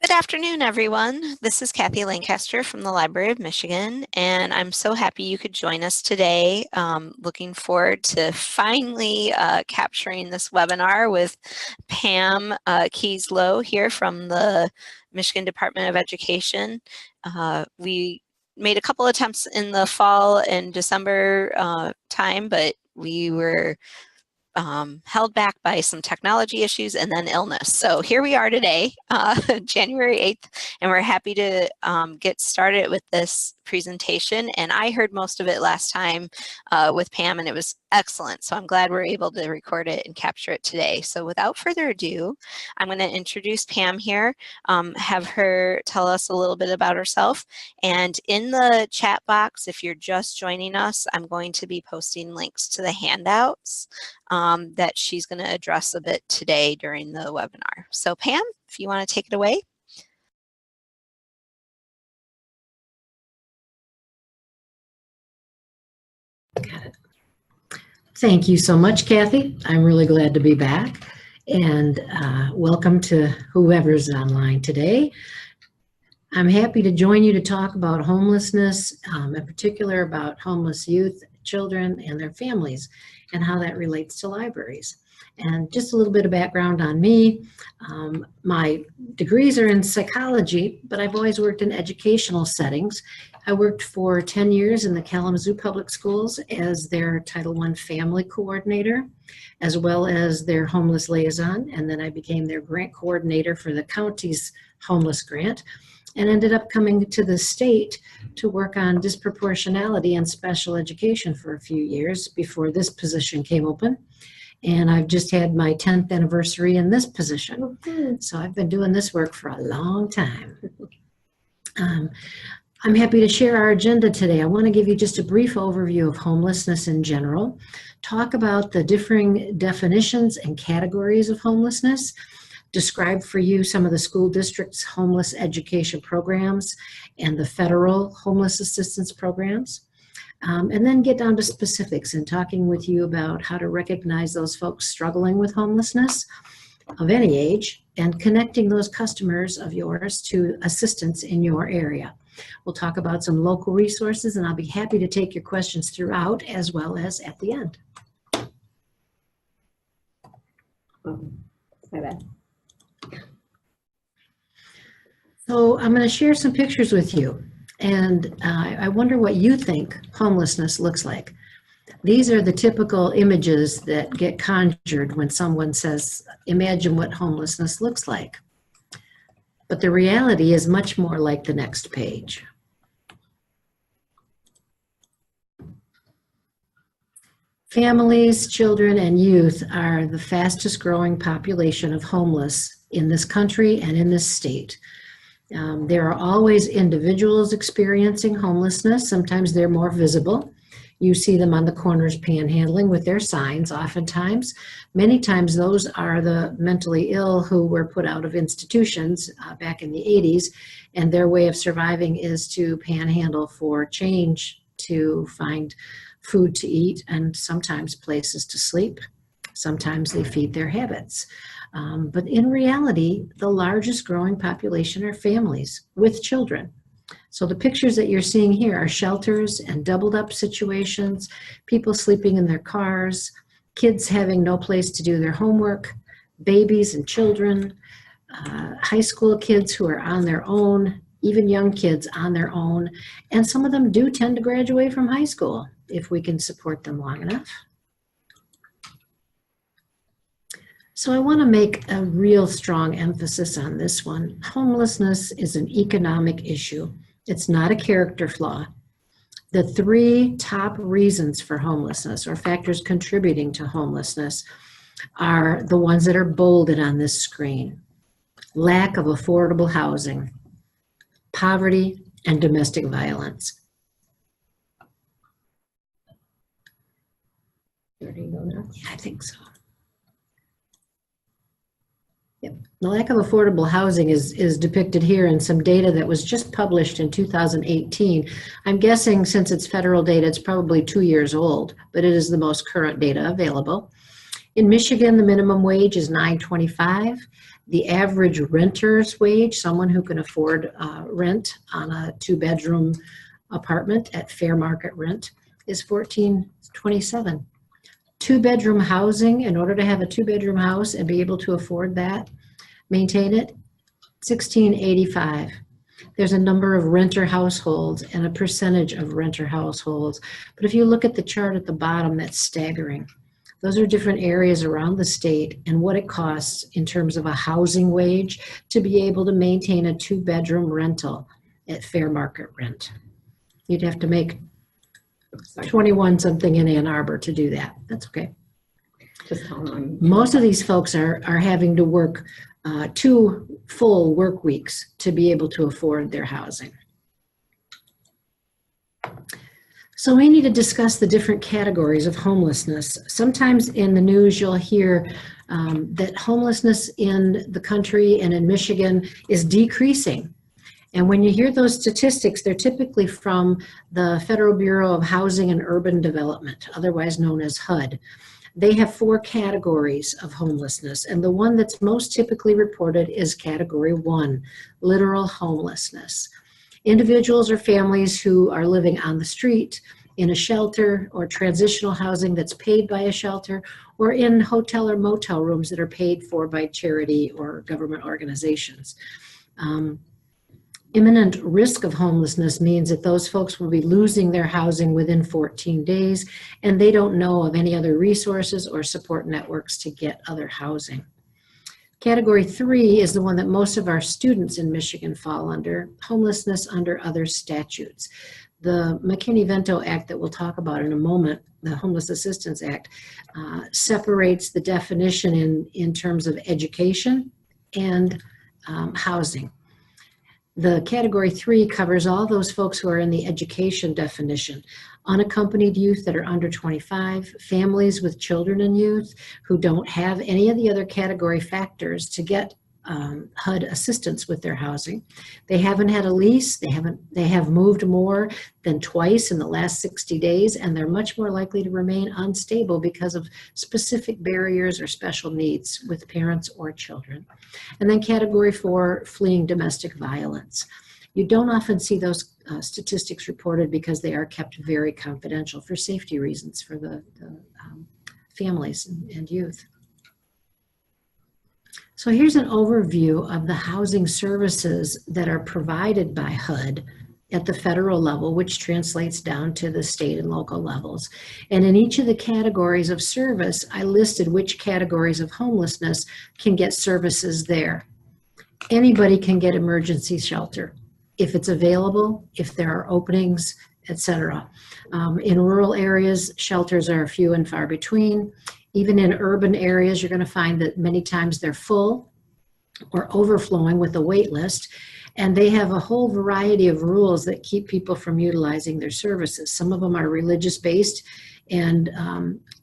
Good afternoon, everyone. This is Kathy Lancaster from the Library of Michigan, and I'm so happy you could join us today. Looking forward to finally capturing this webinar with Pam Keyslow here from the Michigan Department of Education. We made a couple attempts in the fall and December time, but we were held back by some technology issues and then illness. So here we are today, January 8th, and we're happy to get started with this presentation. And I heard most of it last time with Pam, and it was excellent. So I'm glad we're able to record it and capture it today. So without further ado, I'm going to introduce Pam here, have her tell us a little bit about herself. And in the chat box, if you're just joining us, I'm going to be posting links to the handouts that she's going to address a bit today during the webinar. So Pam, if you want to take it away. Got it. Thank you so much, Kathy. I'm really glad to be back, and welcome to whoever's online today. I'm happy to join you to talk about homelessness, in particular about homeless youth, children, and their families, and how that relates to libraries. And just a little bit of background on me. My degrees are in psychology, but I've always worked in educational settings. I worked for 10 years in the Kalamazoo Public Schools as their Title I family coordinator, as well as their homeless liaison. And then I became their grant coordinator for the county's homeless grant, and ended up coming to the state to work on disproportionality and special education for a few years before this position came open. And I've just had my 10th anniversary in this position. So I've been doing this work for a long time. I'm happy to share our agenda today. I want to give you just a brief overview of homelessness in general, talk about the differing definitions and categories of homelessness, describe for you some of the school district's homeless education programs and the federal homeless assistance programs, and then get down to specifics and talking with you about how to recognize those folks struggling with homelessness of any age and connecting those customers of yours to assistance in your area. We'll talk about some local resources, and I'll be happy to take your questions throughout as well as at the end. So I'm going to share some pictures with you, and I wonder what you think homelessness looks like. These are the typical images that get conjured when someone says, imagine what homelessness looks like. But the reality is much more like the next page. Families, children, and youth are the fastest growing population of homeless in this country and in this state. There are always individuals experiencing homelessness. Sometimes they're more visible. You see them on the corners panhandling with their signs oftentimes. Many times those are the mentally ill who were put out of institutions back in the 80s, and their way of surviving is to panhandle for change, to find food to eat, and sometimes places to sleep. Sometimes they feed their habits. But in reality, the largest growing population are families with children. So the pictures that you're seeing here are shelters and doubled up situations, people sleeping in their cars, kids having no place to do their homework, babies and children, high school kids who are on their own, even young kids on their own. And some of them do tend to graduate from high school if we can support them long enough. So I want to make a real strong emphasis on this one. Homelessness is an economic issue. It's not a character flaw. The three top reasons for homelessness, or factors contributing to homelessness, are the ones that are bolded on this screen. Lack of affordable housing, poverty, and domestic violence. Yeah, I think so. Yep. The lack of affordable housing is depicted here in some data that was just published in 2018. I'm guessing since it's federal data, it's probably 2 years old, but it is the most current data available. In Michigan, the minimum wage is $9.25. The average renter's wage, someone who can afford rent on a 2-bedroom apartment at fair market rent, is $14.27. 2-bedroom housing, in order to have a 2-bedroom house and be able to afford that, maintain it, $16.85. There's a number of renter households and a percentage of renter households. But if you look at the chart at the bottom, that's staggering. Those are different areas around the state and what it costs in terms of a housing wage to be able to maintain a 2-bedroom rental at fair market rent. You'd have to make 21 something in Ann Arbor to do that. That's okay. Most of these folks are having to work 2 full work weeks to be able to afford their housing. So we need to discuss the different categories of homelessness. Sometimes in the news you'll hear that homelessness in the country and in Michigan is decreasing. And when you hear those statistics, they're typically from the Federal Bureau of Housing and Urban Development, otherwise known as HUD. They have 4 categories of homelessness, and the one that's most typically reported is category 1, literal homelessness. Individuals or families who are living on the street, in a shelter or transitional housing that's paid by a shelter, or in hotel or motel rooms that are paid for by charity or government organizations. Imminent risk of homelessness means that those folks will be losing their housing within 14 days, and they don't know of any other resources or support networks to get other housing. Category 3 is the one that most of our students in Michigan fall under, homelessness under other statutes. The McKinney-Vento Act that we'll talk about in a moment, the Homeless Assistance Act, separates the definition in terms of education and housing. The category 3 covers all those folks who are in the education definition. Unaccompanied youth that are under 25, families with children and youth who don't have any of the other category factors to get HUD assistance with their housing. They haven't had a lease, they have moved more than twice in the last 60 days, and they're much more likely to remain unstable because of specific barriers or special needs with parents or children. And then category 4, fleeing domestic violence. You don't often see those statistics reported because they are kept very confidential for safety reasons for the families and youth. So here's an overview of the housing services that are provided by HUD at the federal level, which translates down to the state and local levels. And in each of the categories of service, I listed which categories of homelessness can get services there. Anybody can get emergency shelter if it's available, if there are openings, etc. In rural areas, shelters are few and far between. Even in urban areas, you're going to find that many times they're full or overflowing with a wait list, and they have a whole variety of rules that keep people from utilizing their services. Some of them are religious-based, and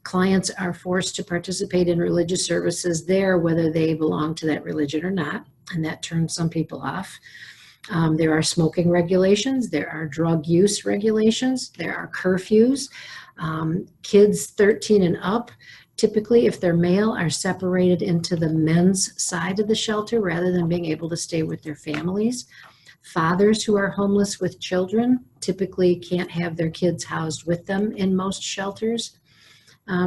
clients are forced to participate in religious services there, whether they belong to that religion or not, and that turns some people off. There are smoking regulations, there are drug use regulations, there are curfews. Kids 13 and up, typically, if they're male, are separated into the men's side of the shelter rather than being able to stay with their families. Fathers who are homeless with children typically can't have their kids housed with them in most shelters.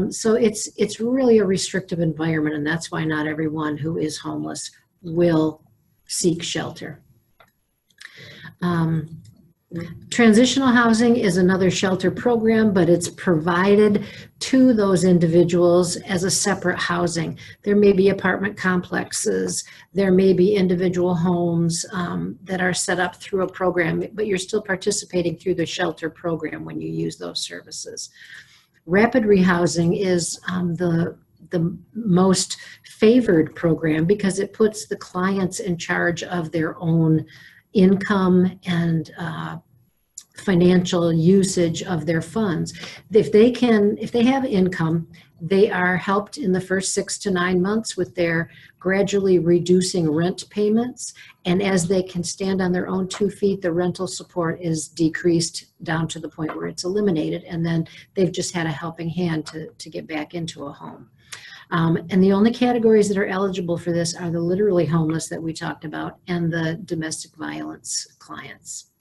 So it's really a restrictive environment, and that's why not everyone who is homeless will seek shelter. Transitional housing is another shelter program, but it's provided to those individuals as a separate housing. There may be apartment complexes, there may be individual homes that are set up through a program, but you're still participating through the shelter program when you use those services. Rapid rehousing is the most favored program because it puts the clients in charge of their own income and financial usage of their funds. If they have income, they are helped in the first 6 to 9 months with their gradually reducing rent payments. And as they can stand on their own 2 feet, the rental support is decreased down to the point where it's eliminated. And then they've just had a helping hand to get back into a home. And the only categories that are eligible for this are the literally homeless that we talked about and the domestic violence clients.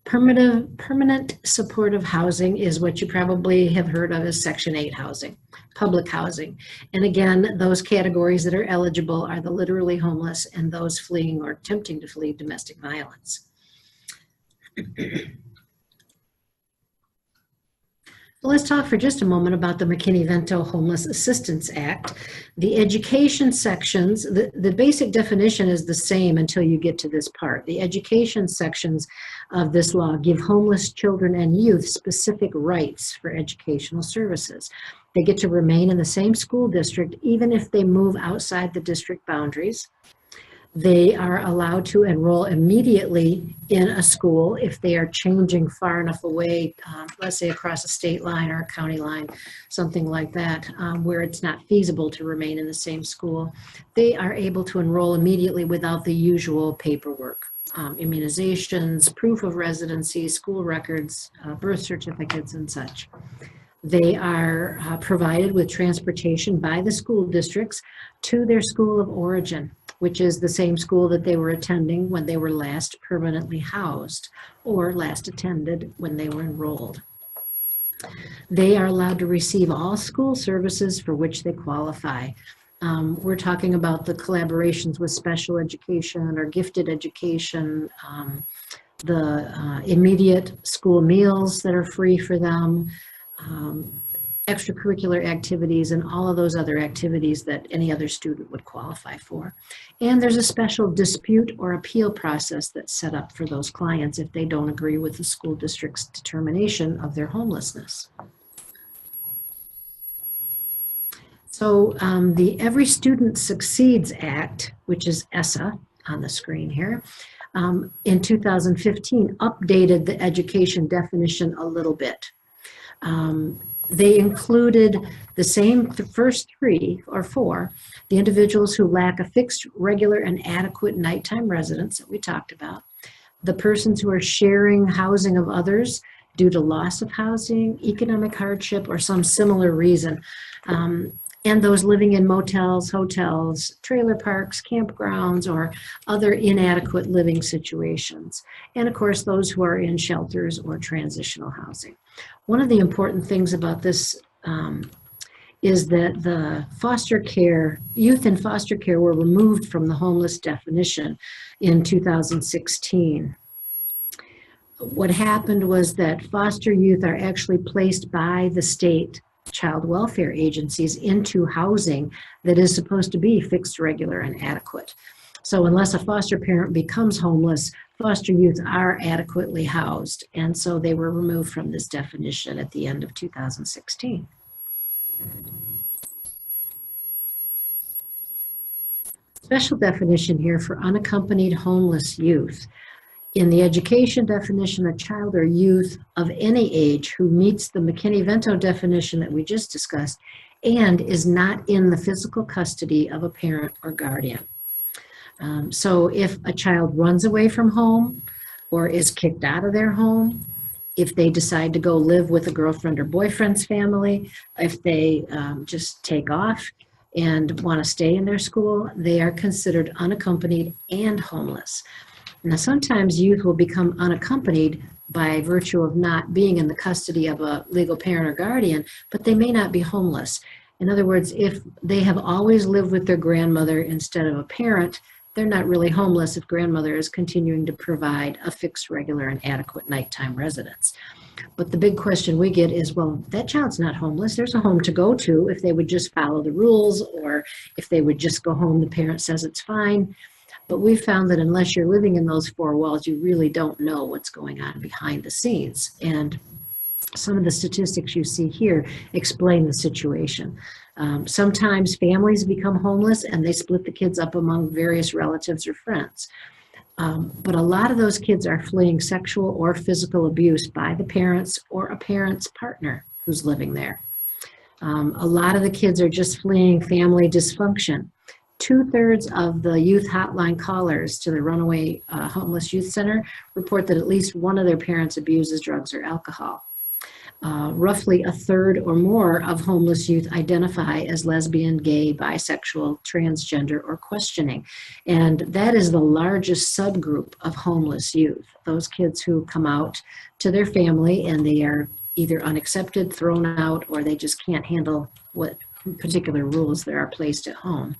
Permanent supportive housing is what you probably have heard of as Section 8 housing, public housing. And again, those categories that are eligible are the literally homeless and those fleeing or attempting to flee domestic violence. Let's talk for just a moment about the McKinney-Vento Homeless Assistance Act. The education sections, the basic definition is the same until you get to this part. The education sections of this law give homeless children and youth specific rights for educational services. They get to remain in the same school district even if they move outside the district boundaries. They are allowed to enroll immediately in a school if they are changing far enough away, let's say across a state line or a county line, something like that, where it's not feasible to remain in the same school. They are able to enroll immediately without the usual paperwork, immunizations, proof of residency, school records, birth certificates, and such. They are provided with transportation by the school districts to their school of origin, which is the same school that they were attending when they were last permanently housed or last attended when they were enrolled. They are allowed to receive all school services for which they qualify. We're talking about the collaborations with special education or gifted education, the immediate school meals that are free for them, extracurricular activities, and all of those other activities that any other student would qualify for. And there's a special dispute or appeal process that's set up for those clients if they don't agree with the school district's determination of their homelessness. So the Every Student Succeeds Act, which is ESSA on the screen here, in 2015 updated the education definition a little bit. They included the same first three or four, the individuals who lack a fixed, regular, and adequate nighttime residence that we talked about, the persons who are sharing housing of others due to loss of housing, economic hardship, or some similar reason, and those living in motels, hotels, trailer parks, campgrounds, or other inadequate living situations. And of course, those who are in shelters or transitional housing. One of the important things about this is that the foster care, youth in foster care were removed from the homeless definition in 2016. What happened was that foster youth are actually placed by the state child welfare agencies into housing that is supposed to be fixed, regular, and adequate. So unless a foster parent becomes homeless, foster youth are adequately housed, and so they were removed from this definition at the end of 2016. Special definition here for unaccompanied homeless youth. In the education definition, a child or youth of any age who meets the McKinney-Vento definition that we just discussed and is not in the physical custody of a parent or guardian. So if a child runs away from home or is kicked out of their home, if they decide to go live with a girlfriend or boyfriend's family, if they just take off and want to stay in their school, they are considered unaccompanied and homeless. Now, sometimes youth will become unaccompanied by virtue of not being in the custody of a legal parent or guardian, but they may not be homeless. In other words, if they have always lived with their grandmother instead of a parent, they're not really homeless if grandmother is continuing to provide a fixed, regular, and adequate nighttime residence. But the big question we get is, well, that child's not homeless. There's a home to go to if they would just follow the rules, or if they would just go home, the parent says it's fine. But we found that unless you're living in those four walls, you really don't know what's going on behind the scenes. And some of the statistics you see here explain the situation. Sometimes families become homeless and they split the kids up among various relatives or friends. But a lot of those kids are fleeing sexual or physical abuse by the parents or a parent's partner who's living there. A lot of the kids are just fleeing family dysfunction. 2/3 of the youth hotline callers to the Runaway Homeless Youth Center report that at least one of their parents abuses drugs or alcohol. Roughly a third or more of homeless youth identify as lesbian, gay, bisexual, transgender, or questioning. And that is the largest subgroup of homeless youth, those kids who come out to their family and they are either unaccepted, thrown out, or they just can't handle what particular rules there are placed at home.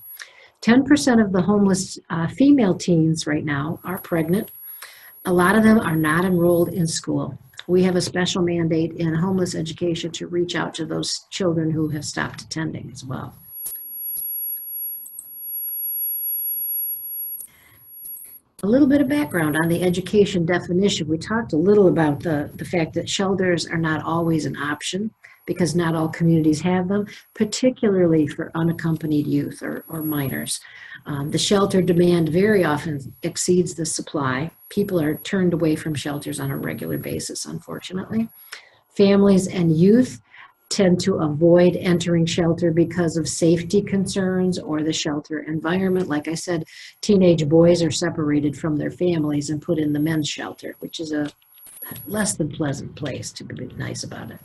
10% of the homeless female teens right now are pregnant. A lot of them are not enrolled in school. We have a special mandate in homeless education to reach out to those children who have stopped attending as well. A little bit of background on the education definition. We talked a little about the fact that shelters are not always an option because not all communities have them, particularly for unaccompanied youth or minors. The shelter demand very often exceeds the supply. People are turned away from shelters on a regular basis, unfortunately. Families and youth tend to avoid entering shelter because of safety concerns or the shelter environment. Like I said, teenage boys are separated from their families and put in the men's shelter, which is a less than pleasant place, to be nice about it.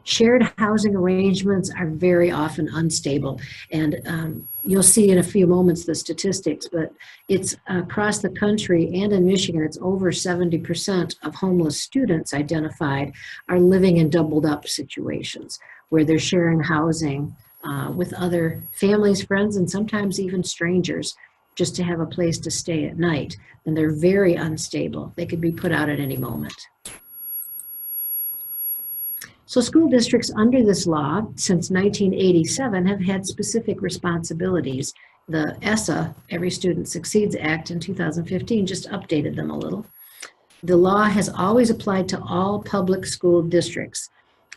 Shared housing arrangements are very often unstable, and you'll see in a few moments the statistics, but it's across the country and in Michigan, it's over 70% of homeless students identified are living in doubled up situations where they're sharing housing with other families, friends, and sometimes even strangers just to have a place to stay at night. And they're very unstable. They could be put out at any moment. So school districts under this law since 1987 have had specific responsibilities. The ESSA, Every Student Succeeds Act in 2015 just updated them a little. The law has always applied to all public school districts,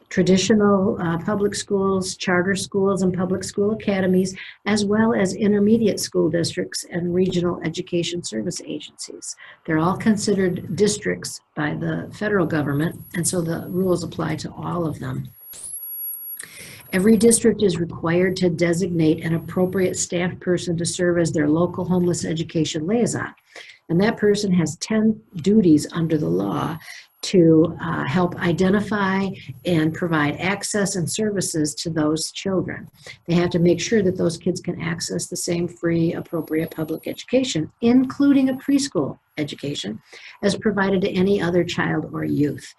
traditional public schools, charter schools, and public school academies, as well as intermediate school districts and regional education service agencies. They're all considered districts by the federal government, and so the rules apply to all of them. Every district is required to designate an appropriate staff person to serve as their local homeless education liaison. And that person has 10 duties under the law to help identify and provide access and services to those children. They have to make sure that those kids can access the same free, appropriate public education, including a preschool education, as provided to any other child or youth.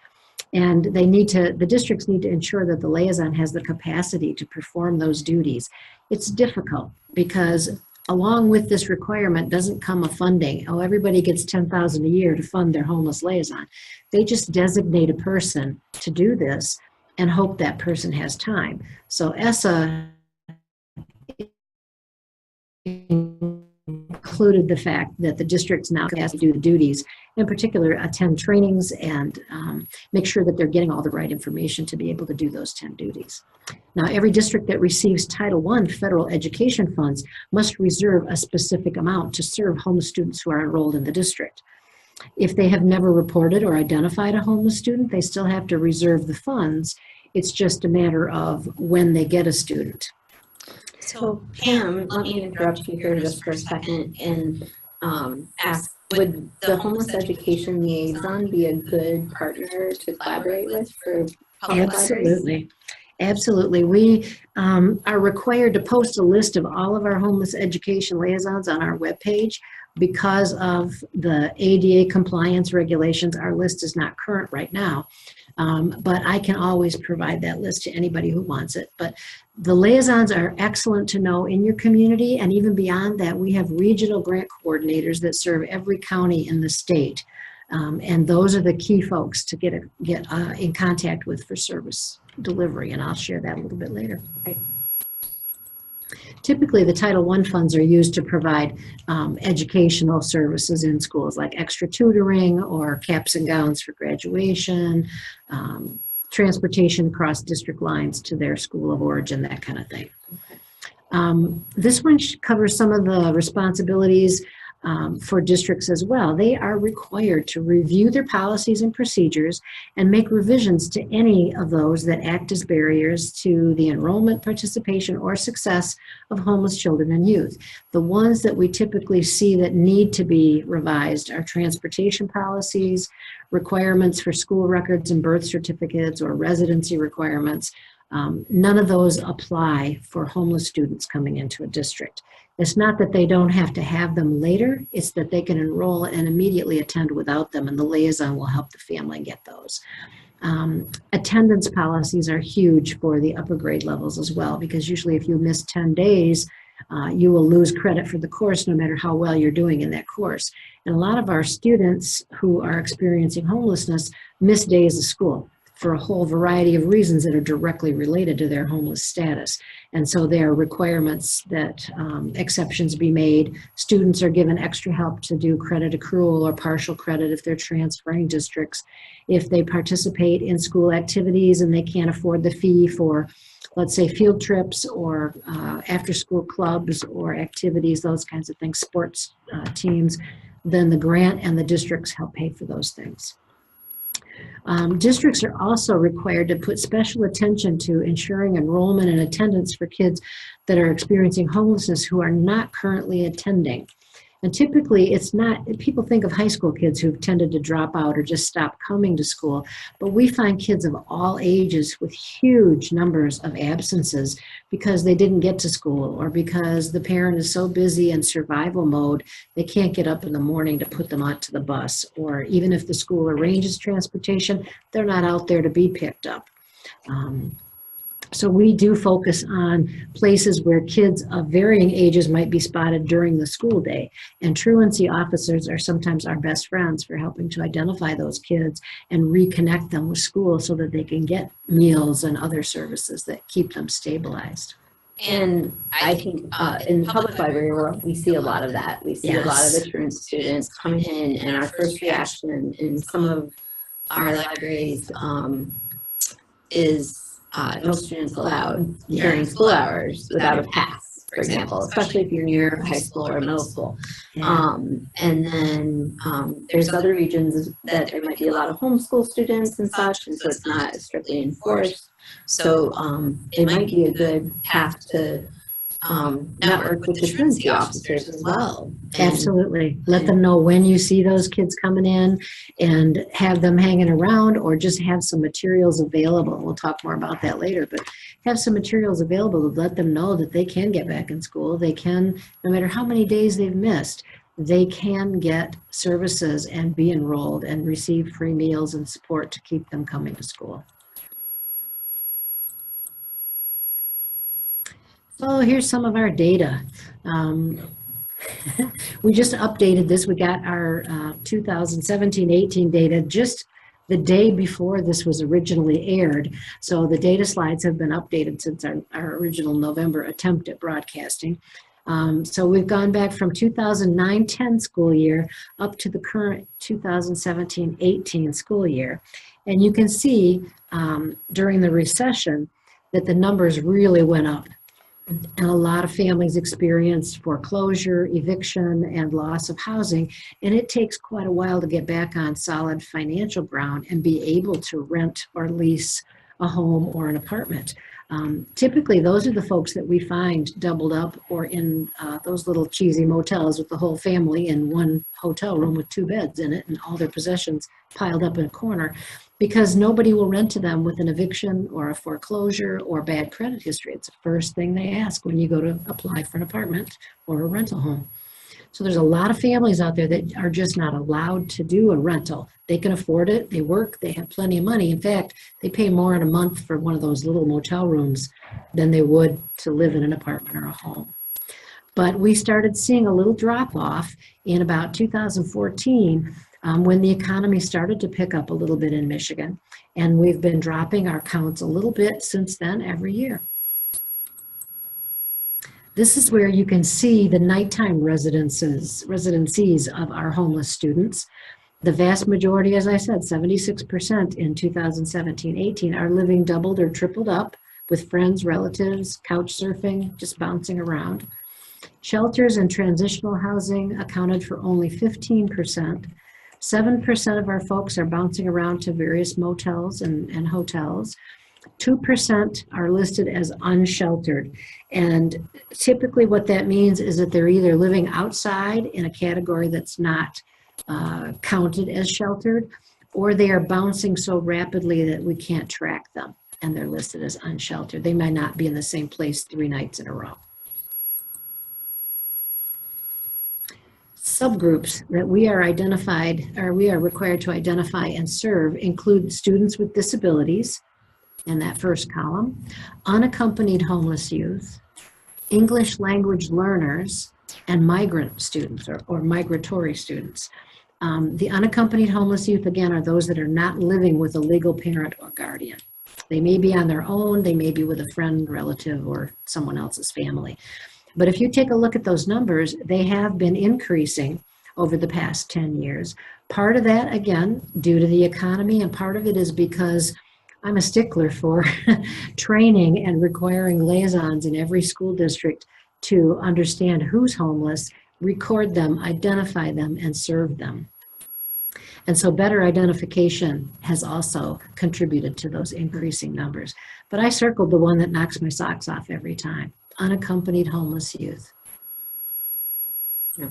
And the districts need to ensure that the liaison has the capacity to perform those duties. It's difficult because along with this requirement doesn't come a funding. Oh, everybody gets $10,000 a year to fund their homeless liaison. They just designate a person to do this and hope that person has time. So ESSA included the fact that the districts now have to do the duties, in particular attend trainings and make sure that they're getting all the right information to be able to do those 10 duties. Now, every district that receives Title I federal education funds must reserve a specific amount to serve homeless students who are enrolled in the district. If they have never reported or identified a homeless student, they still have to reserve the funds. It's just a matter of when they get a student. So Pam, let me interrupt you here just for a second and ask, would the homeless education liaison be a good partner to collaborate with for public Absolutely. Absolutely. We are required to post a list of all of our homeless education liaisons on our webpage. Because of the ADA compliance regulations, our list is not current right now. But I can always provide that list to anybody who wants it. But the liaisons are excellent to know in your community, and even beyond that, we have regional grant coordinators that serve every county in the state. And those are the key folks to get in contact with for service delivery, and I'll share that a little bit later. Right. Typically, the Title I funds are used to provide educational services in schools, like extra tutoring or caps and gowns for graduation, transportation across district lines to their school of origin, that kind of thing. This one covers some of the responsibilities for districts as well. They are required to review their policies and procedures and make revisions to any of those that act as barriers to the enrollment, participation, or success of homeless children and youth. The ones that we typically see that need to be revised are transportation policies, requirements for school records and birth certificates, or residency requirements. None of those apply for homeless students coming into a district. It's not that they don't have to have them later, it's that they can enroll and immediately attend without them, and the liaison will help the family get those. Attendance policies are huge for the upper grade levels as well, because usually if you miss 10 days, you will lose credit for the course no matter how well you're doing in that course. And a lot of our students who are experiencing homelessness miss days of school for a whole variety of reasons that are directly related to their homeless status. And so there are requirements that exceptions be made. Students are given extra help to do credit accrual or partial credit if they're transferring districts. If they participate in school activities and they can't afford the fee for, let's say, field trips or after-school clubs or activities, those kinds of things, sports teams, then the grant and the districts help pay for those things. Districts are also required to put special attention to ensuring enrollment and attendance for kids that are experiencing homelessness who are not currently attending. And typically it's not, people think of high school kids who've tended to drop out or just stop coming to school, but we find kids of all ages with huge numbers of absences because they didn't get to school or because the parent is so busy in survival mode, they can't get up in the morning to put them onto the bus, or even if the school arranges transportation, they're not out there to be picked up. So we do focus on places where kids of varying ages might be spotted during the school day. And truancy officers are sometimes our best friends for helping to identify those kids and reconnect them with school so that they can get meals and other services that keep them stabilized. And I think in the public library world, we see a lot of that. We see a lot of the truant students coming in, and our first reaction in some of our libraries is no students allowed during school hours without a pass, for example, especially if you're near high school or middle school. And then there's other regions that there might be a lot of homeschool students and such, and so it's not strictly enforced. So it might be a good path to network with the truancy officers as well. Absolutely. Let them know when you see those kids coming in and have them hanging around, or just have some materials available. We'll talk more about that later, but have some materials available to let them know that they can get back in school. They can, no matter how many days they've missed, they can get services and be enrolled and receive free meals and support to keep them coming to school. So here's some of our data. We just updated this. We got our 2017-18 data just the day before this was originally aired. So the data slides have been updated since our original November attempt at broadcasting. So we've gone back from 2009-10 school year up to the current 2017-18 school year. And you can see during the recession that the numbers really went up. And a lot of families experienced foreclosure, eviction, and loss of housing. And it takes quite a while to get back on solid financial ground and be able to rent or lease a home or an apartment. Typically, those are the folks that we find doubled up or in those little cheesy motels with the whole family in one hotel room with 2 beds in it and all their possessions piled up in a corner, because nobody will rent to them with an eviction or a foreclosure or bad credit history. It's the first thing they ask when you go to apply for an apartment or a rental home. So there's a lot of families out there that are just not allowed to do a rental. They can afford it, they work, they have plenty of money. In fact, they pay more in a month for one of those little motel rooms than they would to live in an apartment or a home. But we started seeing a little drop off in about 2014 when the economy started to pick up a little bit in Michigan. And we've been dropping our counts a little bit since then every year. This is where you can see the nighttime residencies of our homeless students. The vast majority, as I said, 76% in 2017-18 are living doubled or tripled up with friends, relatives, couch surfing, just bouncing around. Shelters and transitional housing accounted for only 15%. 7% of our folks are bouncing around to various motels and hotels. 2% are listed as unsheltered. And typically what that means is that they're either living outside in a category that's not counted as sheltered, or they are bouncing so rapidly that we can't track them and they're listed as unsheltered. They might not be in the same place 3 nights in a row. Subgroups that we are required to identify and serve include students with disabilities in that first column, unaccompanied homeless youth, English language learners, and migrant students or migratory students. The unaccompanied homeless youth, again, are those that are not living with a legal parent or guardian. They may be on their own, they may be with a friend, relative, or someone else's family. But if you take a look at those numbers, they have been increasing over the past 10 years. Part of that, again, due to the economy, and part of it is because I'm a stickler for training and requiring liaisons in every school district to understand who's homeless, record them, identify them, and serve them. And so better identification has also contributed to those increasing numbers. But I circled the one that knocks my socks off every time: unaccompanied homeless youth. Yeah.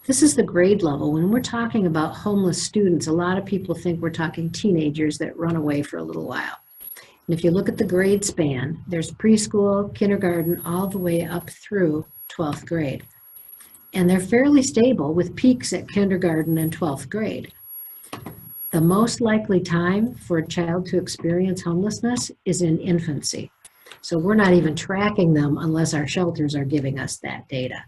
This is the grade level. When we're talking about homeless students, a lot of people think we're talking teenagers that run away for a little while. And if you look at the grade span, there's preschool, kindergarten, all the way up through 12th grade. And they're fairly stable with peaks at kindergarten and 12th grade. The most likely time for a child to experience homelessness is in infancy. So we're not even tracking them unless our shelters are giving us that data.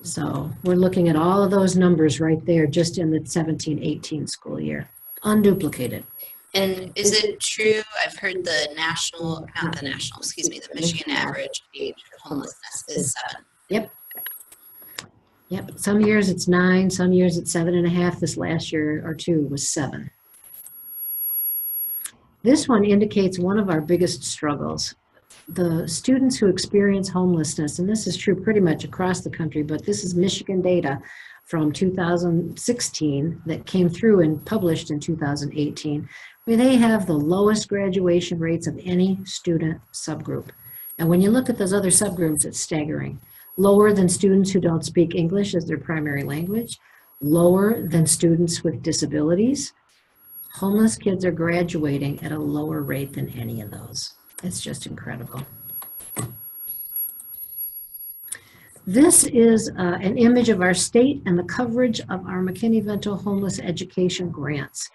So we're looking at all of those numbers right there just in the 17-18 school year, unduplicated. And is it true, I've heard the Michigan average age of homelessness is 7. Yep, some years it's 9, some years it's 7.5. This last year or 2 was 7. This one indicates one of our biggest struggles. The students who experience homelessness, and this is true pretty much across the country, but this is Michigan data from 2016 that came through and published in 2018, where they have the lowest graduation rates of any student subgroup. And when you look at those other subgroups, it's staggering. Lower than students who don't speak English as their primary language, lower than students with disabilities. Homeless kids are graduating at a lower rate than any of those. It's just incredible. This is an image of our state and the coverage of our McKinney-Vento homeless education grants.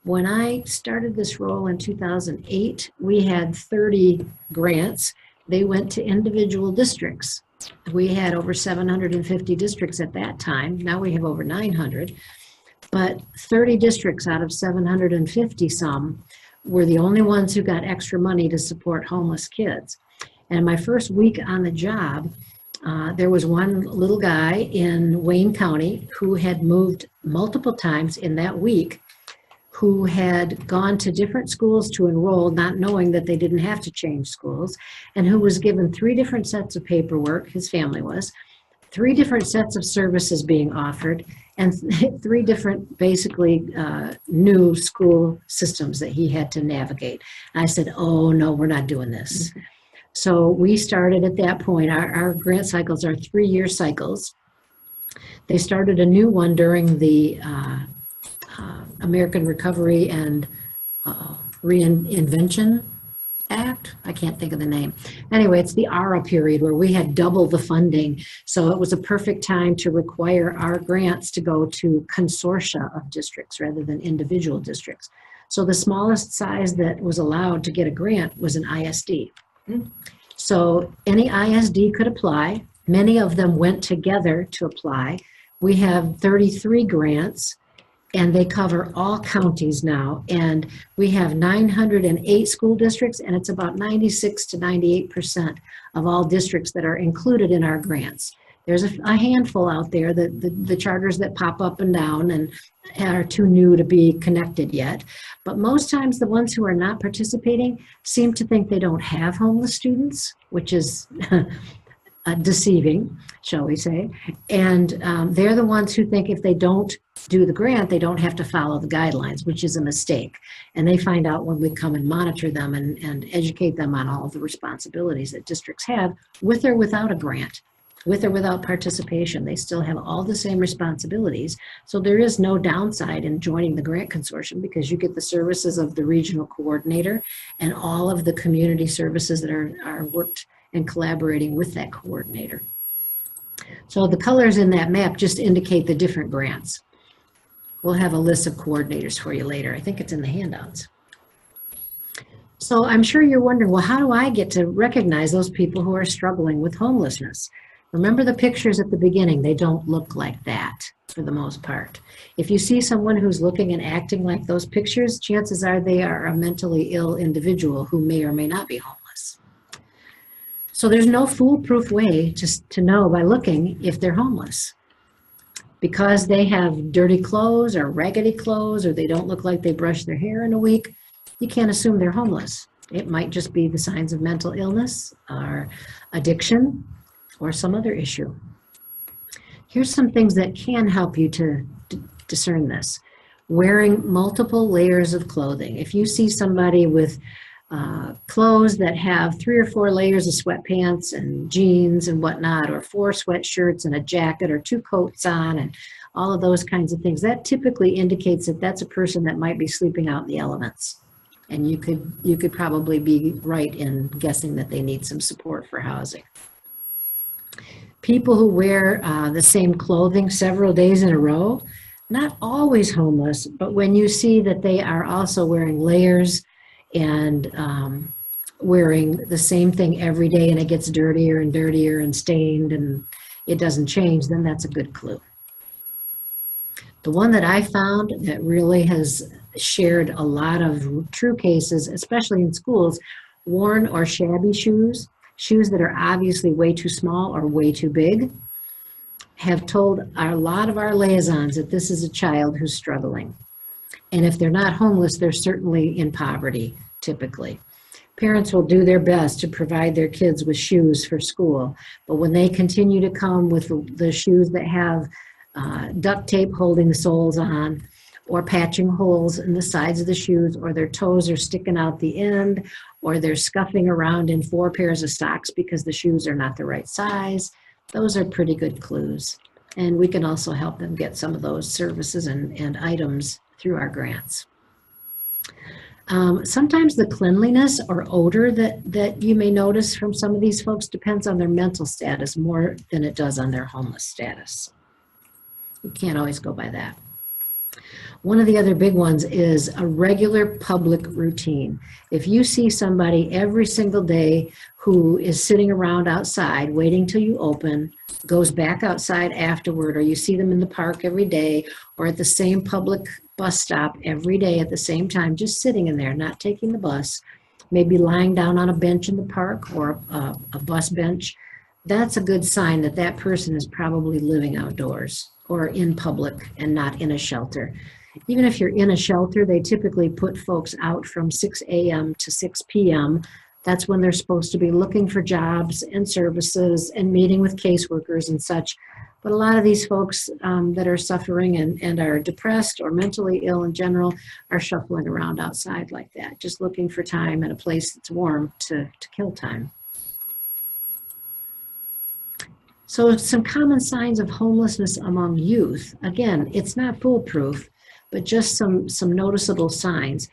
When I started this role in 2008, we had 30 grants. They went to individual districts. We had over 750 districts at that time. Now we have over 900. But 30 districts out of 750 some were the only ones who got extra money to support homeless kids. And my first week on the job, there was one little guy in Wayne County who had moved multiple times in that week, who had gone to different schools to enroll, not knowing that they didn't have to change schools, and who was given 3 different sets of paperwork, his family was, 3 different sets of services being offered, and 3 different, basically, new school systems that he had to navigate. And I said, oh, no, we're not doing this. Mm-hmm. So we started at that point. Our grant cycles are 3-year cycles. They started a new one during the American Recovery and Reinvention Act. I can't think of the name. Anyway, it's the ARA period where we had double the funding. So it was a perfect time to require our grants to go to consortia of districts rather than individual districts. So the smallest size that was allowed to get a grant was an ISD. So any ISD could apply. Many of them went together to apply. We have 33 grants, and they cover all counties now. And we have 908 school districts, and it's about 96 to 98% of all districts that are included in our grants. There's a handful out there, the charters that pop up and down and are too new to be connected yet. But most times the ones who are not participating seem to think they don't have homeless students, which is deceiving, shall we say. And they're the ones who think if they don't do the grant, they don't have to follow the guidelines, which is a mistake. And they find out when we come and monitor them and educate them on all of the responsibilities that districts have, with or without a grant, with or without participation. They still have all the same responsibilities. So there is no downside in joining the grant consortium, because you get the services of the regional coordinator and all of the community services that are worked and collaborating with that coordinator. So the colors in that map just indicate the different grants. We'll have a list of coordinators for you later. I think it's in the handouts. So I'm sure you're wondering, well, how do I get to recognize those people who are struggling with homelessness? Remember the pictures at the beginning, they don't look like that for the most part. If you see someone who's looking and acting like those pictures, chances are they are a mentally ill individual who may or may not be homeless. So there's no foolproof way to know by looking if they're homeless. Because they have dirty clothes or raggedy clothes, or they don't look like they brush their hair in a week, you can't assume they're homeless. It might just be the signs of mental illness or addiction or some other issue. Here's some things that can help you to discern this. Wearing multiple layers of clothing. If you see somebody with clothes that have 3 or 4 layers of sweatpants and jeans and whatnot, or 4 sweatshirts and a jacket, or 2 coats on, and all of those kinds of things, that typically indicates that that's a person that might be sleeping out in the elements. And you could probably be right in guessing that they need some support for housing. People who wear the same clothing several days in a row, not always homeless, but when you see that they are also wearing layers and wearing the same thing every day, and it gets dirtier and dirtier and stained and it doesn't change, then that's a good clue. The one that I found that really has shared a lot of true cases, especially in schools, worn or shabby shoes, shoes that are obviously way too small or way too big, have told a lot of our liaisons that this is a child who's struggling. And if they're not homeless, they're certainly in poverty, typically. Parents will do their best to provide their kids with shoes for school, but when they continue to come with the shoes that have duct tape holding the soles on, or patching holes in the sides of the shoes, or their toes are sticking out the end, or they're scuffing around in 4 pairs of socks because the shoes are not the right size, those are pretty good clues. And we can also help them get some of those services and items through our grants. Sometimes the cleanliness or odor that you may notice from some of these folks depends on their mental status more than it does on their homeless status. You can't always go by that. One of the other big ones is a regular public routine. If you see somebody every single day who is sitting around outside waiting till you open, goes back outside afterward, or you see them in the park every day, or at the same public bus stop every day at the same time, just sitting in there, not taking the bus, maybe lying down on a bench in the park or a bus bench, that's a good sign that that person is probably living outdoors or in public and not in a shelter. Even if you're in a shelter, they typically put folks out from 6 a.m. to 6 p.m. That's when they're supposed to be looking for jobs and services and meeting with caseworkers and such. But a lot of these folks that are suffering and are depressed or mentally ill in general are shuffling around outside like that, just looking for time and a place that's warm to kill time. So some common signs of homelessness among youth. Again, it's not foolproof, but just some noticeable signs.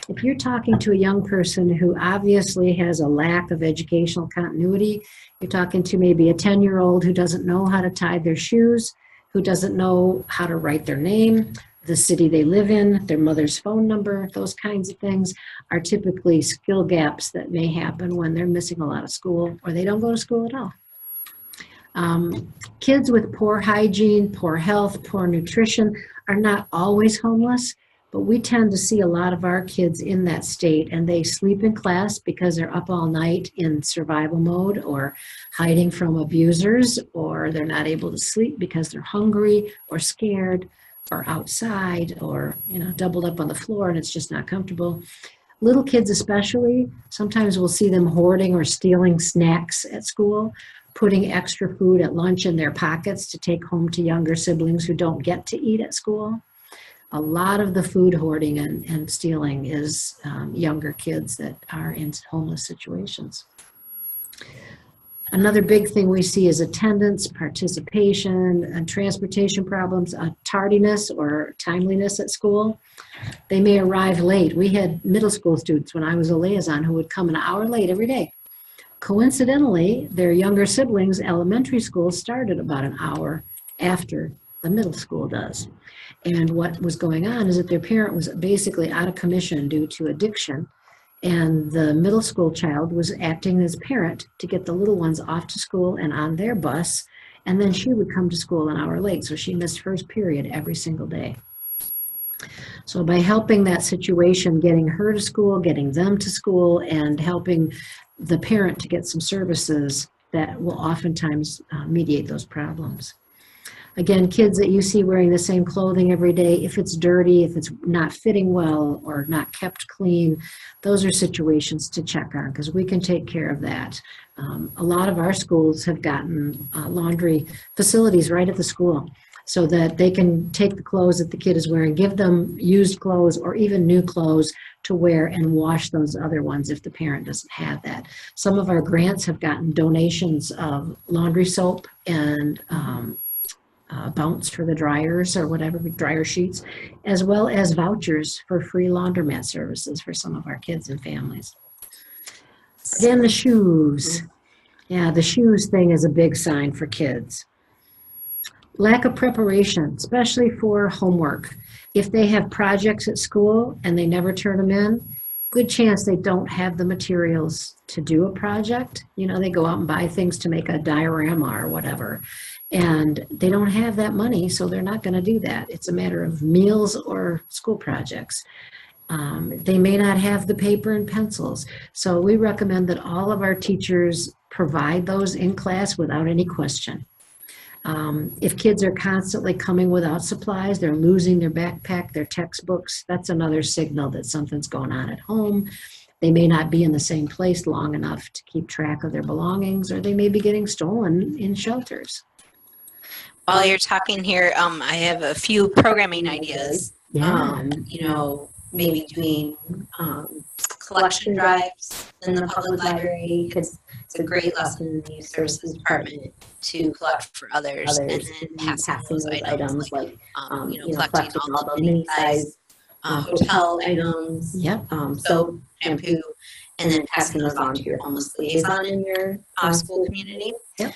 If you're talking to a young person who obviously has a lack of educational continuity, you're talking to maybe a 10-year-old who doesn't know how to tie their shoes, who doesn't know how to write their name, the city they live in, their mother's phone number, those kinds of things are typically skill gaps that may happen when they're missing a lot of school or they don't go to school at all. Kids with poor hygiene, poor health, poor nutrition are not always homeless, But we tend to see a lot of our kids in that state, and they sleep in class because they're up all night in survival mode or hiding from abusers, or they're not able to sleep because they're hungry or scared or outside or, doubled up on the floor and it's just not comfortable. Little kids especially, sometimes we'll see them hoarding or stealing snacks at school, putting extra food at lunch in their pockets to take home to younger siblings who don't get to eat at school. A lot of the food hoarding and stealing is younger kids that are in homeless situations. Another big thing we see is attendance, participation, and transportation problems, tardiness or timeliness at school. They may arrive late. We had middle school students when I was a liaison who would come an hour late every day. Coincidentally, their younger siblings' elementary school started about an hour after the middle school does. And what was going on is that their parent was basically out of commission due to addiction, and the middle school child was acting as parent to get the little ones off to school and on their bus, and then she would come to school an hour late, so she missed first period every single day. So by helping that situation, getting her to school, getting them to school, and helping the parent to get some services, that will oftentimes mediate those problems. Again, kids that you see wearing the same clothing every day, if it's dirty, if it's not fitting well or not kept clean, those are situations to check on because we can take care of that. A lot of our schools have gotten laundry facilities right at the school so that they can take the clothes that the kid is wearing, give them used clothes or even new clothes to wear and wash those other ones if the parent doesn't have that. Some of our grants have gotten donations of laundry soap and bounce for the dryers or whatever, dryer sheets, as well as vouchers for free laundromat services for some of our kids and families. Then the shoes. Yeah, the shoes thing is a big sign for kids. Lack of preparation, especially for homework. If they have projects at school and they never turn them in, good chance they don't have the materials to do a project. They go out and buy things to make a diorama or whatever. And they don't have that money, so they're not going to do that. It's a matter of meals or school projects. They may not have the paper and pencils. So we recommend that all of our teachers provide those in class without any question. If kids are constantly coming without supplies, they're losing their backpack, their textbooks, that's another signal that something's going on at home. They may not be in the same place long enough to keep track of their belongings, or they may be getting stolen in shelters. While you're talking here, I have a few programming ideas. Yeah. Maybe doing collection drives in the public library, because it's a great lesson in the youth services department to collect for others and then passing those items like collecting all the mini-size hotel items, soap, shampoo, and then passing those on to your homeless liaison in your school community. Yep.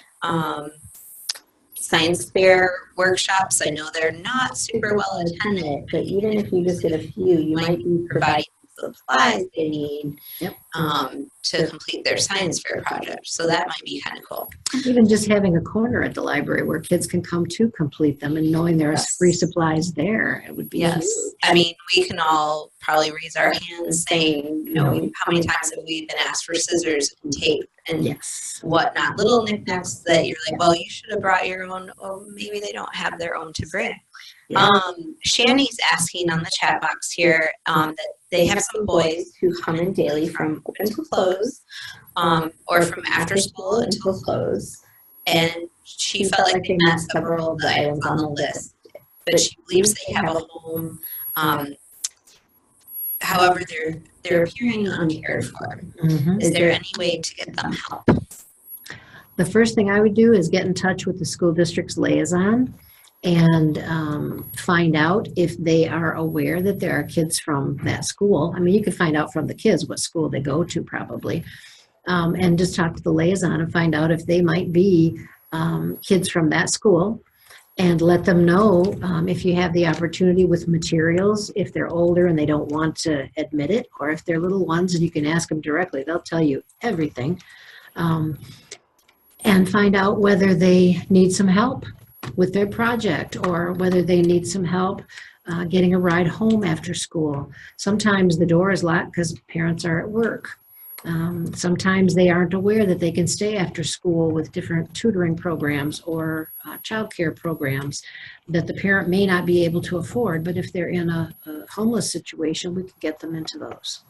Science fair workshops, I know they're not super well attended, but even if you just get a few, you might be providing supplies they need to complete their science fair project. So that might be kind of cool. Even just having a corner at the library where kids can come to complete them and knowing there's free supplies there, it would be huge. I mean, we can all probably raise our hands saying, how many times have we been asked for scissors and tape and whatnot, little knickknacks that you're like, well, you should have brought your own. Oh, maybe they don't have their own to bring. Shanny's asking on the chat box here that they have some boys who come in daily from open to close, or from after school until close, and she felt like they met several of the items on the list, but she believes they have a home. However, they're appearing uncared for. Is there any way to get them help? The first thing I would do is get in touch with the school district's liaison and find out if they are aware that there are kids from that school. I mean, you could find out from the kids what school they go to probably, and just talk to the liaison and find out if they might be kids from that school, and let them know if you have the opportunity with materials, if they're older and they don't want to admit it, or if they're little ones and you can ask them directly. They'll tell you everything. And find out whether they need some help with their project or whether they need some help getting a ride home after school. Sometimes the door is locked because parents are at work. Sometimes they aren't aware that they can stay after school with different tutoring programs or childcare programs that the parent may not be able to afford. But if they're in a homeless situation, we can get them into those.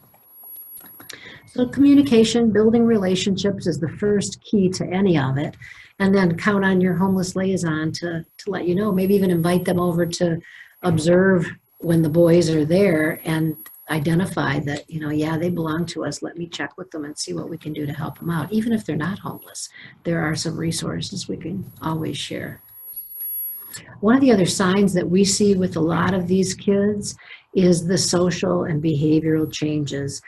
So communication, building relationships is the first key to any of it. And then count on your homeless liaison to let you know, maybe even invite them over to observe when the boys are there and identify that, you know, yeah, they belong to us. Let me check with them and see what we can do to help them out. Even if they're not homeless, there are some resources we can always share. One of the other signs that we see with a lot of these kids is the social and behavioral changes.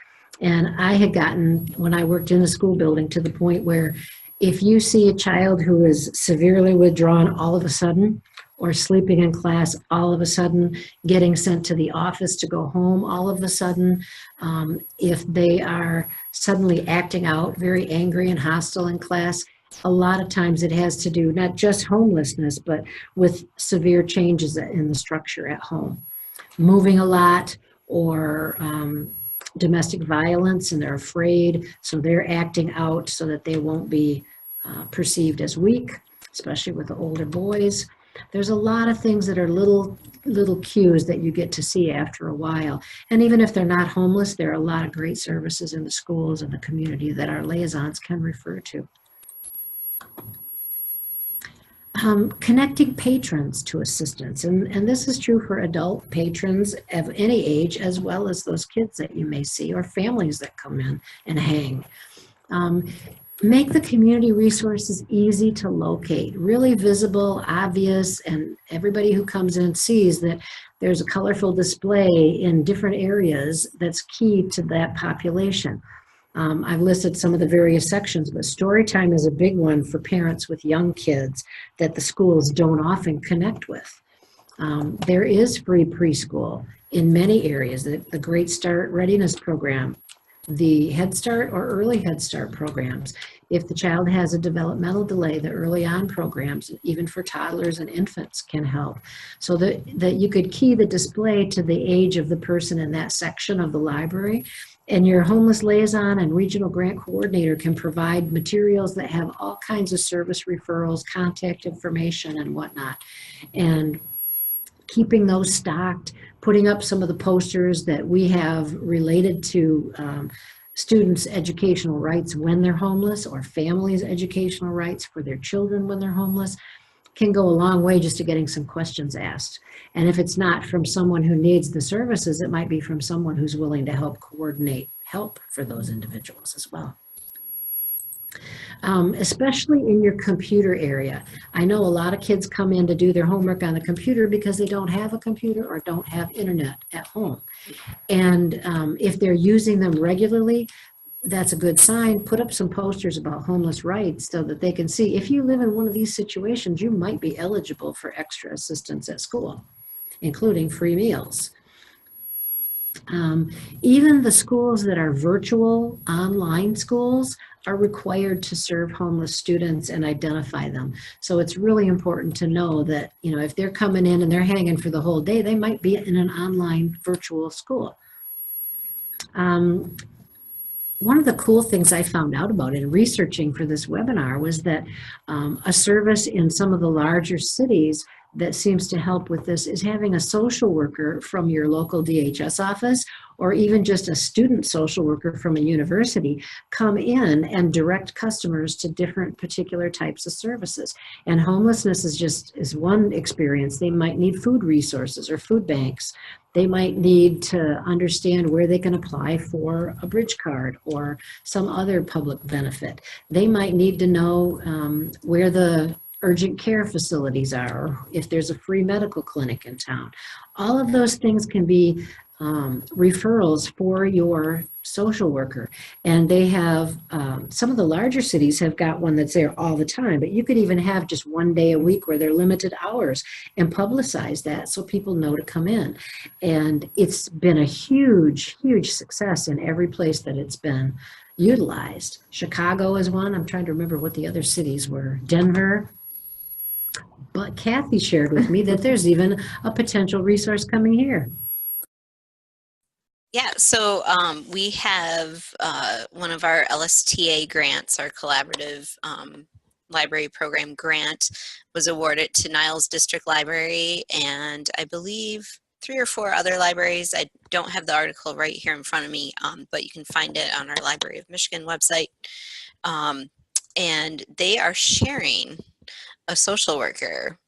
And I had gotten, when I worked in the school building, to the point where if you see a child who is severely withdrawn all of a sudden, or sleeping in class all of a sudden, getting sent to the office to go home all of a sudden, if they are suddenly acting out, very angry and hostile in class, a lot of times it has to do not just homelessness, but with severe changes in the structure at home. Moving a lot, or domestic violence, and they're afraid, so they're acting out so that they won't be perceived as weak, especially with the older boys. There's a lot of things that are little cues that you get to see after a while. And even if they're not homeless, there are a lot of great services in the schools and the community that our liaisons can refer to. Connecting patrons to assistance, and this is true for adult patrons of any age, as well as those kids that you may see, or families that come in and hang. Make the community resources easy to locate, really visible, obvious, and everybody who comes in sees that there's a colorful display in different areas that's key to that population. I've listed some of the various sections, but story time is a big one for parents with young kids that the schools don't often connect with. There is free preschool in many areas, the Great Start Readiness Program, the Head Start or Early Head Start programs. If the child has a developmental delay, the early on programs, even for toddlers and infants, can help. So that you could key the display to the age of the person in that section of the library. And your homeless liaison and regional grant coordinator can provide materials that have all kinds of service referrals, contact information, and whatnot. And keeping those stocked, putting up some of the posters that we have related to students' educational rights when they're homeless, or families' educational rights for their children when they're homeless, can go a long way just to getting some questions asked. And if it's not from someone who needs the services, it might be from someone who's willing to help coordinate help for those individuals as well. Especially in your computer area. I know a lot of kids come in to do their homework on the computer because they don't have a computer or don't have internet at home. And if they're using them regularly, that's a good sign. Put up some posters about homeless rights so that they can see if you live in one of these situations, you might be eligible for extra assistance at school, including free meals. Even the schools that are virtual online schools are required to serve homeless students and identify them. So it's really important to know that, you know, if they're coming in and they're hanging for the whole day, they might be in an online virtual school. One of the cool things I found out about in researching for this webinar was that a service in some of the larger cities that seems to help with this is having a social worker from your local DHS office, or even just a student social worker from a university, come in and direct customers to different particular types of services. And homelessness is one experience. They might need food resources or food banks. They might need to understand where they can apply for a bridge card or some other public benefit. They might need to know where the urgent care facilities are, or if there's a free medical clinic in town. All of those things can be referrals for your social worker. And they have, some of the larger cities have got one that's there all the time, but you could even have just one day a week where they're limited hours and publicize that so people know to come in. And it's been a huge, huge success in every place that it's been utilized. Chicago is one. I'm trying to remember what the other cities were. Denver, But Kathy shared with me that there's even a potential resource coming here. Yeah, so we have one of our LSTA grants, our collaborative library program grant, was awarded to Niles District Library, and I believe 3 or 4 other libraries. I don't have the article right here in front of me, but you can find it on our Library of Michigan website. And they are sharing a social worker.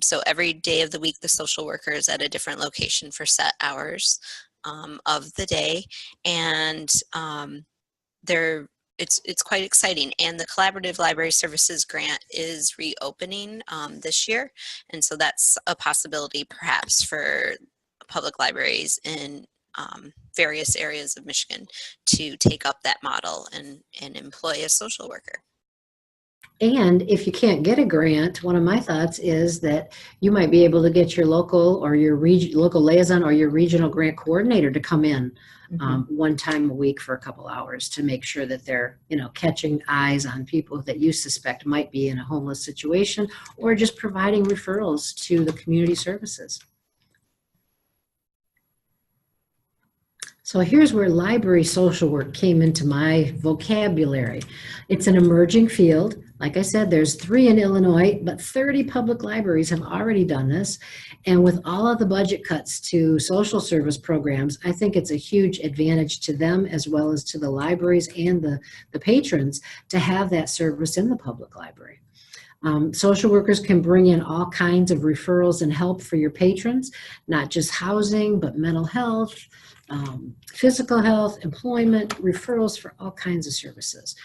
So every day of the week, the social worker is at a different location for set hours of the day, and it's quite exciting. And the Collaborative Library Services Grant is reopening this year, and so that's a possibility perhaps for public libraries in various areas of Michigan to take up that model and employ a social worker. And if you can't get a grant, one of my thoughts is that you might be able to get your local or your local liaison or your regional grant coordinator to come in one time a week for a couple hours to make sure that they're, catching eyes on people that you suspect might be in a homeless situation, or just providing referrals to the community services. So here's where library social work came into my vocabulary. It's an emerging field. Like I said, there's 3 in Illinois, but 30 public libraries have already done this. And with all of the budget cuts to social service programs, I think it's a huge advantage to them as well as to the libraries and the patrons to have that service in the public library. Social workers can bring in all kinds of referrals and help for your patrons, not just housing, but mental health, physical health, employment, referrals for all kinds of services.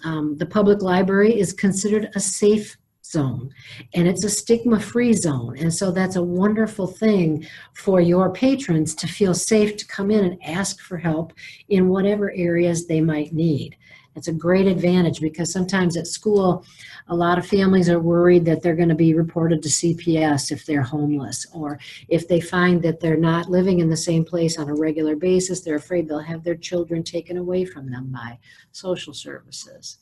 The public library is considered a safe zone, and it's a stigma-free zone. And so that's a wonderful thing for your patrons to feel safe to come in and ask for help in whatever areas they might need. It's a great advantage because sometimes at school, a lot of families are worried that they're going to be reported to CPS if they're homeless, or if they find that they're not living in the same place on a regular basis, they're afraid they'll have their children taken away from them by social services.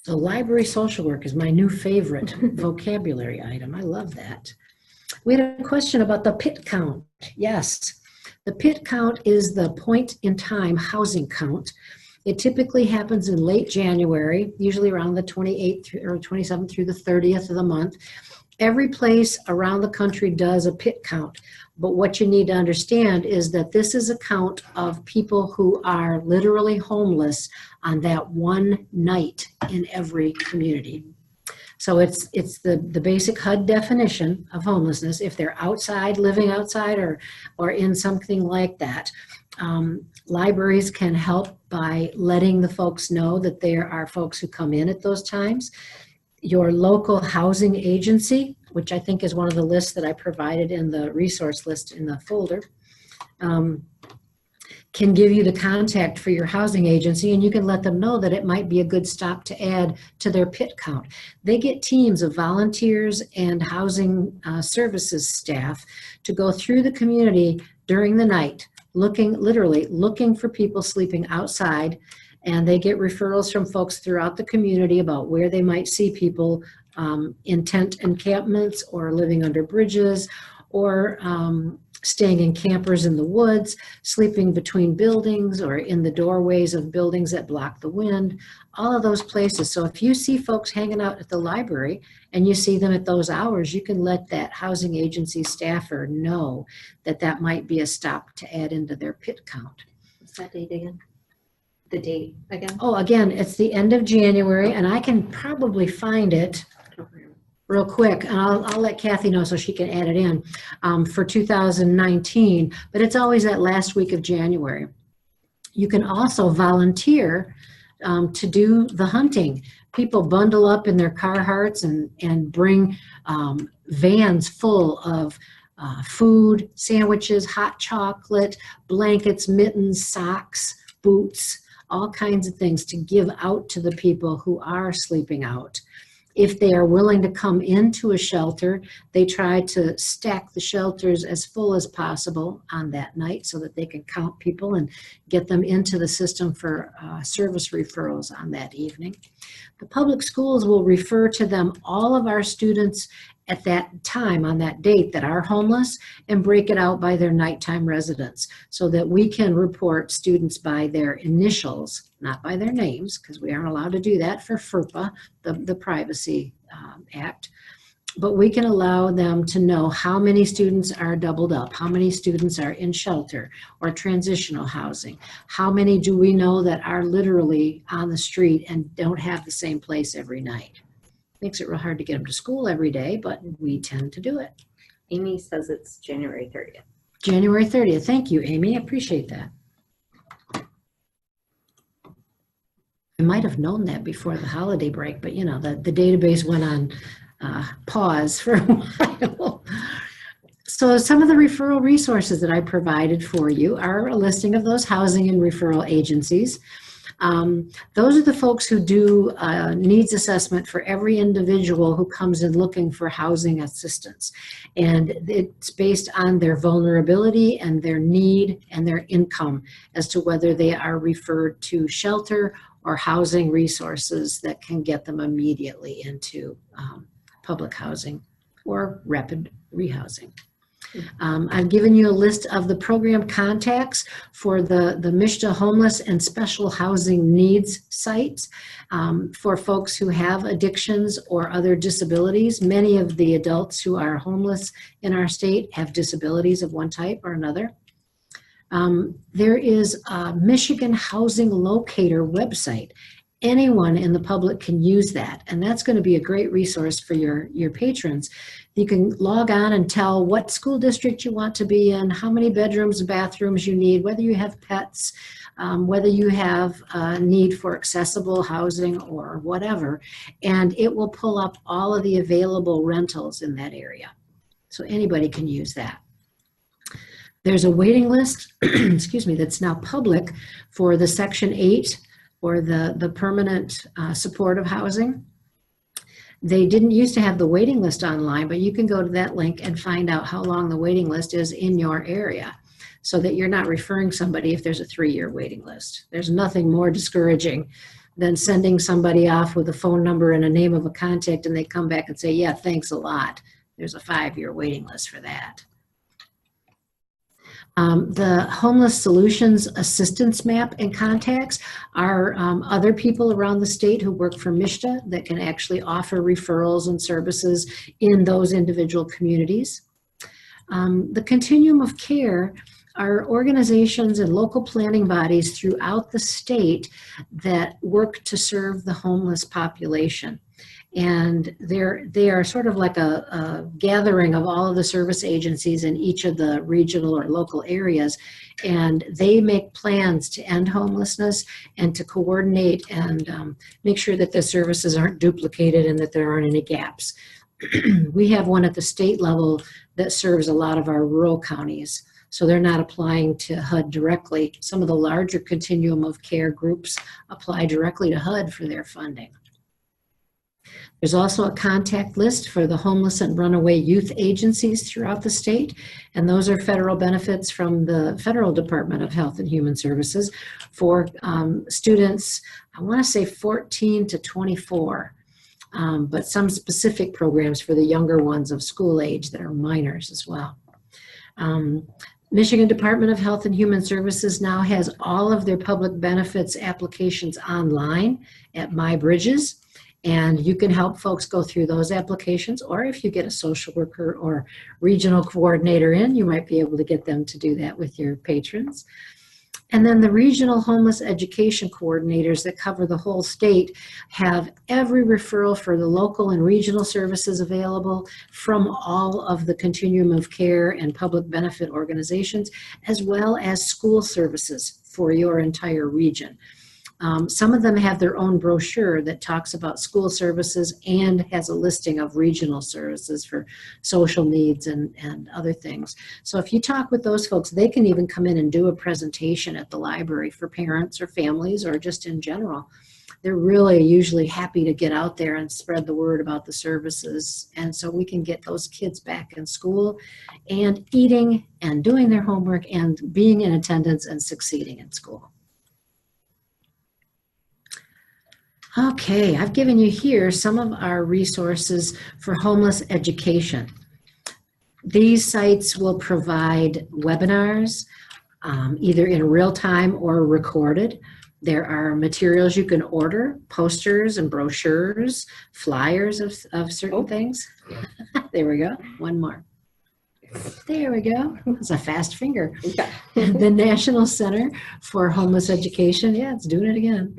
So library social work is my new favorite vocabulary item. I love that. We had a question about the PIT count. Yes. The PIT count is the point in time housing count. It typically happens in late January, usually around the 28th or 27th through the 30th of the month. Every place around the country does a PIT count, but what you need to understand is that this is a count of people who are literally homeless on that one night in every community. So it's the basic HUD definition of homelessness. If they're outside, living outside, or in something like that, libraries can help by letting the folks know that there are folks who come in at those times. Your local housing agency, which I think is one of the lists that I provided in the resource list in the folder, can give you the contact for your housing agency, and you can let them know that it might be a good stop to add to their PIT count. They get teams of volunteers and housing services staff to go through the community during the night, literally looking for people sleeping outside, and they get referrals from folks throughout the community about where they might see people in tent encampments or living under bridges, or staying in campers in the woods, sleeping between buildings or in the doorways of buildings that block the wind, all of those places. So if you see folks hanging out at the library and you see them at those hours, you can let that housing agency staffer know that that might be a stop to add into their PIT count. What's that date again? The date again? Oh, again, it's the end of January, and I can probably find it real quick, and I'll let Kathy know so she can add it in for 2019, but it's always that last week of January. You can also volunteer to do the hunting. People bundle up in their Carhartts and bring vans full of food, sandwiches, hot chocolate, blankets, mittens, socks, boots, all kinds of things to give out to the people who are sleeping out. If they are willing to come into a shelter, they try to stack the shelters as full as possible on that night so that they can count people and get them into the system for service referrals on that evening. The public schools will refer to them all of our students at that time on that date that are homeless and break it out by their nighttime residence so that we can report students by their initials, not by their names, because we aren't allowed to do that for FERPA, the Privacy Act. But we can allow them to know how many students are doubled up, how many students are in shelter or transitional housing, how many do we know that are literally on the street and don't have the same place every night. Makes it real hard to get them to school every day, but we tend to do it. Amy says it's January 30th. January 30th. Thank you, Amy. I appreciate that. I might have known that before the holiday break, but you know, the database went on pause for a while. So some of the referral resources that I provided for you are a listing of those housing and referral agencies. Those are the folks who do needs assessment for every individual who comes in looking for housing assistance. And it's based on their vulnerability and their need and their income as to whether they are referred to shelter or housing resources that can get them immediately into public housing or rapid rehousing. I've given you a list of the program contacts for the MSHDA homeless and special housing needs sites for folks who have addictions or other disabilities. Many of the adults who are homeless in our state have disabilities of one type or another. There is a Michigan Housing Locator website. Anyone in the public can use that, and that's going to be a great resource for your patrons. You can log on and tell what school district you want to be in, how many bedrooms and bathrooms you need, whether you have pets, whether you have a need for accessible housing or whatever, and it will pull up all of the available rentals in that area. So anybody can use that. There's a waiting list, excuse me, that's now public for the Section 8 or the permanent supportive housing. They didn't used to have the waiting list online, but you can go to that link and find out how long the waiting list is in your area so that you're not referring somebody if there's a 3-year waiting list. There's nothing more discouraging than sending somebody off with a phone number and a name of a contact and they come back and say, yeah, thanks a lot. There's a 5-year waiting list for that. The Homeless Solutions Assistance Map and contacts are other people around the state who work for MSHDA that can actually offer referrals and services in those individual communities. The Continuum of Care are organizations and local planning bodies throughout the state that work to serve the homeless population. And they are sort of like a gathering of all of the service agencies in each of the regional or local areas. And they make plans to end homelessness and to coordinate and make sure that the services aren't duplicated and that there aren't any gaps. We have one at the state level that serves a lot of our rural counties. So they're not applying to HUD directly. Some of the larger continuum of care groups apply directly to HUD for their funding. There's also a contact list for the homeless and runaway youth agencies throughout the state, and those are federal benefits from the Federal Department of Health and Human Services for students, I want to say 14 to 24, but some specific programs for the younger ones of school age that are minors as well. Michigan Department of Health and Human Services now has all of their public benefits applications online at MyBridges. And you can help folks go through those applications, or if you get a social worker or regional coordinator in, you might be able to get them to do that with your patrons. And then the regional homeless education coordinators that cover the whole state have every referral for the local and regional services available from all of the continuum of care and public benefit organizations, as well as school services for your entire region. Some of them have their own brochure that talks about school services and has a listing of regional services for social needs and other things. So if you talk with those folks, they can even come in and do a presentation at the library for parents or families or just in general they're really usually happy to get out there and spread the word about the services. And so we can get those kids back in school and eating and doing their homework and being in attendance and succeeding in school. Okay, I've given you here some of our resources for homeless education. These sites will provide webinars, either in real time or recorded. There are materials you can order, posters and brochures, flyers of certain things. There we go, one more. There we go, that's a fast finger. Yeah. The National Center for Homeless Education, yeah, it's doing it again.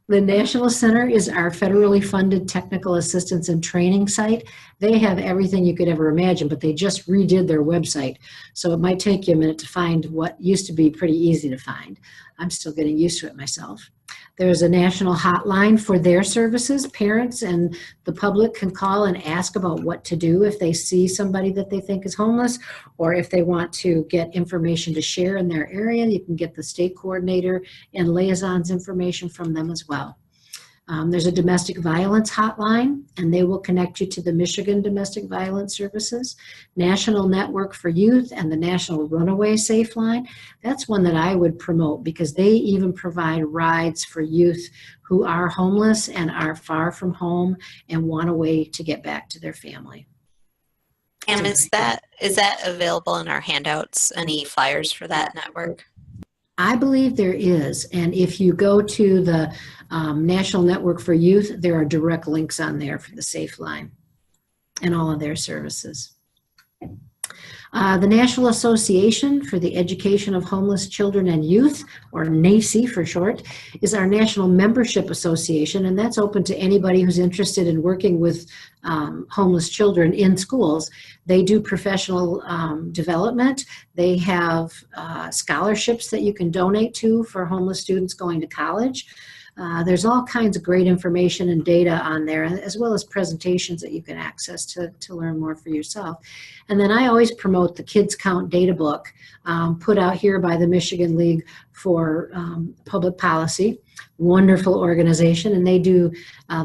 The National Center is our federally funded technical assistance and training site. They have everything you could ever imagine, but they just redid their website. So it might take you a minute to find what used to be pretty easy to find. I'm still getting used to it myself. There's a national hotline for their services. Parents and the public can call and ask about what to do if they see somebody that they think is homeless, or if they want to get information to share in their area. You can get the state coordinator and liaisons information from them as well. There's a domestic violence hotline, and they will connect you to the Michigan Domestic Violence Services, National Network for Youth, and the National Runaway Safe Line. That's one that I would promote because they even provide rides for youth who are homeless and are far from home and want a way to get back to their family. And is that available in our handouts? Any flyers for that network? I believe there is, and if you go to the National Network for Youth, there are direct links on there for the Safe Line and all of their services. The National Association for the Education of Homeless Children and Youth, or NACY for short, is our national membership association, and that's open to anybody who's interested in working with homeless children in schools. They do professional development. They have scholarships that you can donate to for homeless students going to college. There's all kinds of great information and data on there, as well as presentations that you can access to learn more for yourself. And then I always promote the Kids Count data book put out here by the Michigan League for Public Policy. Wonderful organization, and they do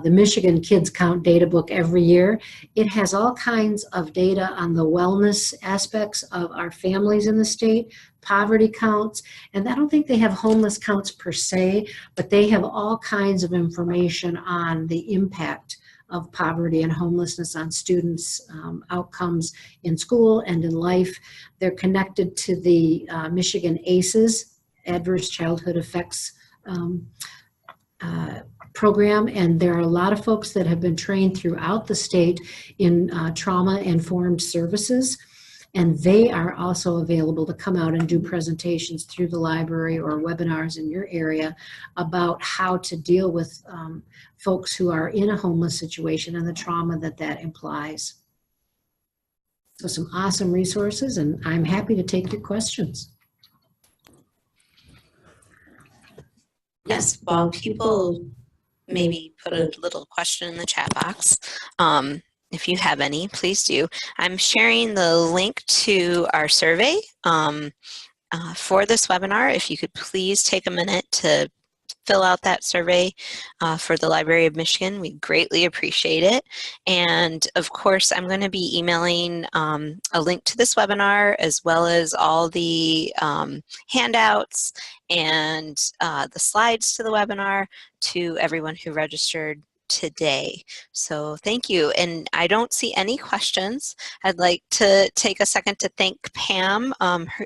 the Michigan Kids Count data book every year. It has all kinds of data on the wellness aspects of our families in the state, poverty counts, and I don't think they have homeless counts per se, but they have all kinds of information on the impact of poverty and homelessness on students' outcomes in school and in life. They're connected to the Michigan ACEs, Adverse Childhood Effects program, and there are a lot of folks that have been trained throughout the state in trauma-informed services, and they are also available to come out and do presentations through the library or webinars in your area about how to deal with folks who are in a homeless situation and the trauma that that implies. So some awesome resources, and I'm happy to take your questions. Yes, while people maybe put a little question in the chat box, if you have any, please do. I'm sharing the link to our survey for this webinar. If you could please take a minute to fill out that survey for the Library of Michigan, we greatly appreciate it. And of course, I'm going to be emailing a link to this webinar, as well as all the handouts and the slides to the webinar to everyone who registered today. So thank you. And I don't see any questions. I'd like to take a second to thank Pam.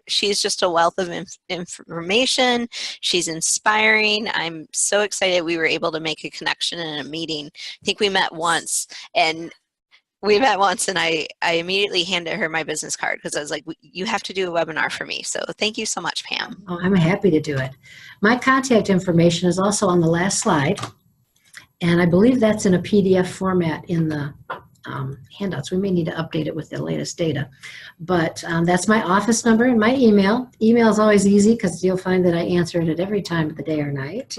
She's just a wealth of information. She's inspiring. I'm so excited we were able to make a connection in a meeting. I think we met once, and I immediately handed her my business card because I was like, you have to do a webinar for me. So thank you so much, Pam. Oh, I'm happy to do it. My contact information is also on the last slide, and I believe that's in a PDF format in the handouts. We may need to update it with the latest data. But that's my office number and my email. Email is always easy because you'll find that I answer it at every time of the day or night.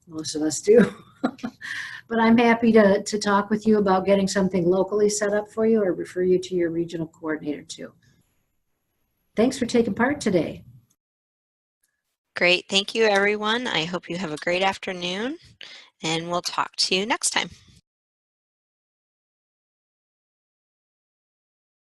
Most of us do. But I'm happy to talk with you about getting something locally set up for you or refer you to your regional coordinator too. Thanks for taking part today. Great. Thank you, everyone. I hope you have a great afternoon. and we'll talk to you next time.